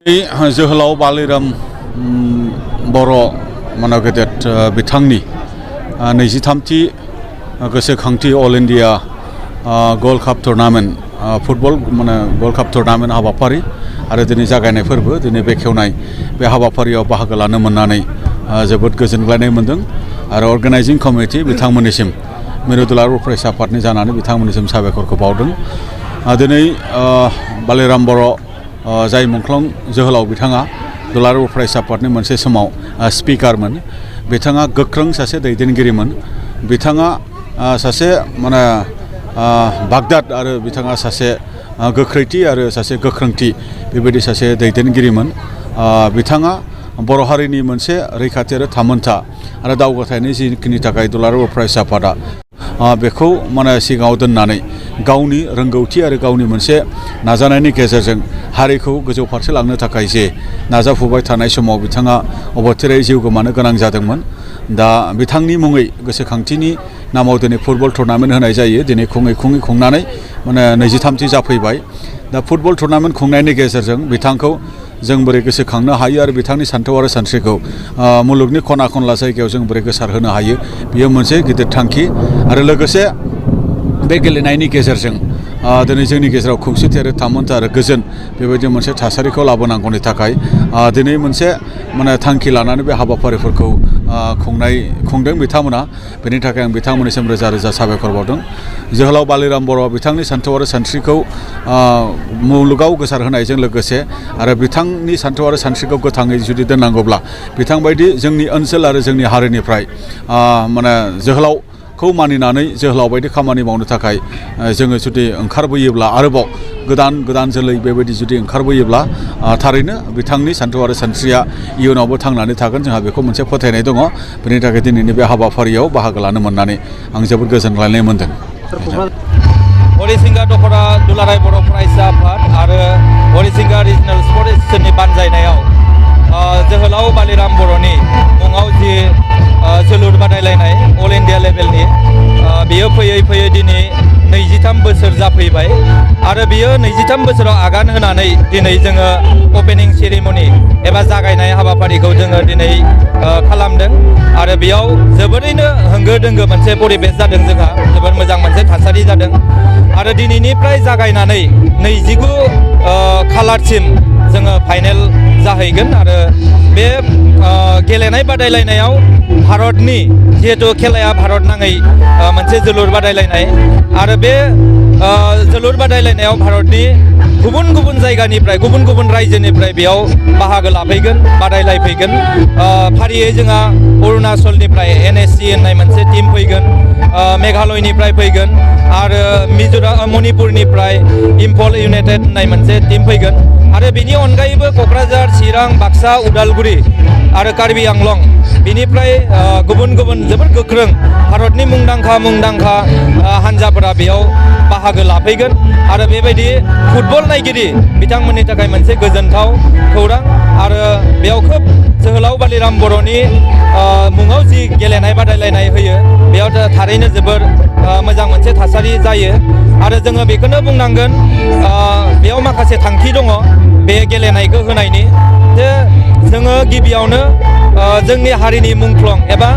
जोहोलाव बालिराम बर' गेदेर बिथांनि 23थि गोसोखांथि अल इन्डिया गल्ड काप टुर्नामेन्ट फुटबल गल्ड काप टुर्नामेन्ट हाबाफारि आरो दिनै जागायनाय फोरबो दिनै बेखेवनाय बे हाबाफारियाव बाहागो लानो मोननानै जोबोद गोजोनग्लायनाय मोनदों आरो अर्गानाइजिं कमिटि बिथांमोननिसिम मिरु दुलाराय फरायसा आफादनि जानानै बिथांमोननिसिम साबायखरखौ बावदों। दिनै बालिराम बर' जाय मुंख्लं जोहोलाव बिथाङा दुलाराय फरायसा आफादनि मोनसे समाव स्पिकारमोन। बिथाङा गोख्रों सासे दैदेनगिरिमोन। बिथाङा सासे बागदाद आरो बिथाङा सासे गोख्रैथि आरो सासे गोख्रोंथि बेबायदि सासे दैदेनगिरिमोन। बिथाङा बर' हारिनि मोनसे रैखाथि आरो थामोनथा आरो दावगाथायनि जिखिनि थाखाय दुलाराय फरायसा आफादा बेखौ सिगाङाव दोननानै गावनि रोंगौथि आरो गावनि मोनसे नाजानायनि गेजेरजों हारिखौ गोजौ फारसे लांनो थाखाय जे नाजाफुबाय थानाय समाव बिथाङा अबथिरायै जिउ गोमानो गोनां जादोंमोन। दा बिथांनि मुङै गोसोखांथिनि नामाव दिनै फुटबल टुर्नामेन्ट होनाय जायो। दिनै खुंनानै 23थि जाफैबाय। दा फुटबल टुर्नामेन्ट खुंनायनि गेजेरजों बिथांखौ जों बोरै गोसोखांनो हायो आरो बिथांनि सान्थौ आरो सानस्रिखौ मुलुगनि खना खनला जायगायाव जों बोरै गोसारहोनो हायो बेयो मोनसे गिदिर थांखि। आरो लोगोसे बे गेलेनायनि गेजेरजों दिनै जोंनि गेजेराव खौसेथि आरो थामोनथा आरो गोजोन बेबायदि मोनसे थासारिखौ लाबोनांगौनि थाखाय दिनै मोनसे थांखि लानानै बे हाबाफारिफोरखौ खुंदों बिथांमोना। बेनि थाखाय आं बिथांमोननिसिम रोजा रोजा साबायखर बावदों। जोहोलाव बालिराम बर' बिथांनि सान्थौ आरो सानस्रिखौ मुलुगाव गोसारहोनायजों लोगोसे आरो बिथांनि सान्थौ आरो सानस्रिखौ गोथाङै जुदि दोननांगौब्ला बिथांबायदि जोंनि ओनसोल आरो जोंनि हारिनिफ्राय जोहोलावखौ मानिनानै जोहोलाव बायदि खामानि मावनो थाखाय जोङो जुदि ओंखारबोयोब्ला आरोबाव गोदान जोलै बेबायदि जुदि ओंखारबोयोब्ला थारैनो बिथांनि सान्थौ आरो सानस्रिया इयुनावबो थांनानै थागोन। जोंहा बेखौ मोनसे फोथायनाय दङ। बेनि थाखाय दिनैनि बे हाबाफारियाव बाहागो लानो मोननानै आं जोबोद गोजोनग्लायनाय मोनदों। हरिसिंगा दख'रा दुलाराय बर' फरायसा आफाद आरो हरिसिंगा रिजनेल स्पर्ट एस'सियेसननि बानजायनायाव जोहोलाव बालिराम बर'नि मुङाव जि जोलुर बादायलायनाय अल इन्डिया लेभेलनि बेयो फैयै दिनै 23 बोसोर जाफैबाय आरो बियो 23 बोसोराव आगान होनानै दिनै जोङो अपेनिं सेरेमनि एबा जागायनाय हाबाफारिखौ जोङो दिनै खालामदों आरो बेयाव जोबोरैनो होंगो दोंगो मोनसे परिबेस जादों। जोंहा जोबोर मोजां मोनसे थासारि जादों आरो दिनैनिफ्राय जागायनानै 29 खालारसिम जोङो फाइनेल जाहैगोन आरो बे गेलेनाय बादायलायनायाव भारतनि जिहेतु खेलाया भारत नाङै मोनसे जोलुर बादायलायनाय आरो बे जोलुर बादायलायनायाव भारतनि गुबुन जायगानिफ्राय गुबुन रायजोनिफ्राय बेयाव बाहागो लाफैगोन बादायलायफैगोन। फारियै जोंहा अरुणाचलनिफ्राय NSC होननाय मोनसे टीम फैगोन, मेघालयनिफ्राय फैगोन आरो मणिपुरनिफ्राय इम्फल इउनाइटेड होननाय मोनसे टीम फैगोन आरो बेनि अनगायैबो क'क्राझार, चिरां, बाक्सा, उदालगुरि आरो कार्बि आंलं बेनिफ्राय गुबुन जोबोद गोख्रों भारतनि मुंदांखा हान्जाफोरा बेयाव बाहागो लाफैगोन आरो बेबायदि फुटबल नायगिरि बिथांमोननि थाखाय मोनसे गोजोनथाव खौरां आरो बेयाव खोब जोहोलाव बालिराम बर'नि मुङाव जि गेलेनाय बादायलायनाय होयो बेयाव थारैनो जोबोर मोजां मोनसे थासारि जायो आरो जोङो बेखौनो बुंनांगोन बेयाव माखासे थांखि दङ बे गेलेनायखौ होनायनि जे जोङो गिबियावनो जोंनि हारिनि मुंख्लं एबा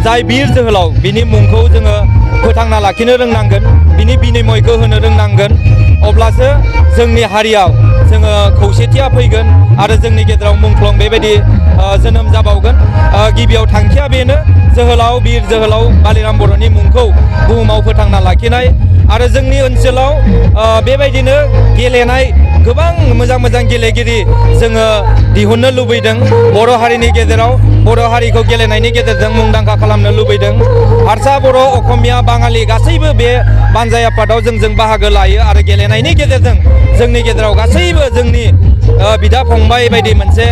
जाय बिर जोहोलाव बिनि मुंखौ जोङो फोथांना लाखिनो रोंनांगोन, बिनि बिनिमयखौ होनो रोंनांगोन। अब्लासो जोंनि हारियाव जोङो खौसेथिया फैगोन आरो जोंनि गेजेराव मुंख्लं बेबायदि जोनोम जाबावगोन। गिबियाव थांखिया बेनो बिर जोहोलाव बालिराम बर'नि मुंखौ बुहुमाव फोथांना लाखिनाय आरो जोंनि ओनसोलाव बेबायदिनो गेलेनाय गोबां मोजां गेलेगिरि जोङो दिहुननो लुबैदों। बर' हारिनि गेजेराव बर' हारिखौ गेलेनायनि गेजेरजों मुंदांखा खालामनो लुबैदों। हारसा, बर', असमिया, बाङालि गासैबो बे बानजाय आफादाव जोंजों बाहागो लायो आरो गेलेनायनि गेजेरजों जोंनि गेजेराव गासैबो जोंनि बिदा फंबाय बायदि मोनसे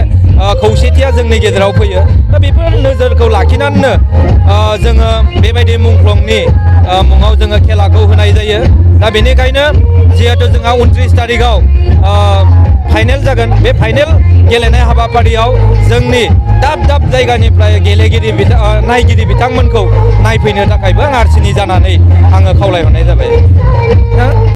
खौसेथिया जोंनि गेजेराव फैयो। दा बेफोर नोजोरखौ लाखिनानैनो जोङो बेबायदि मुंख्लंनि मुङाव जोङो खेलाखौ होनाय जायो। दा बेनिखायनो जिहेतु जोंहा 29 तारिखआव फाइनेल जागोन, बे फाइनेल गेलेनाय हाबाफारियाव जोंनि दाब जायगानिफ्राय नायगिरि बिथांमोनखौ नायफैनो थाखायबो आरसिनि जानानै आङो खावलायहरनाय जाबाय।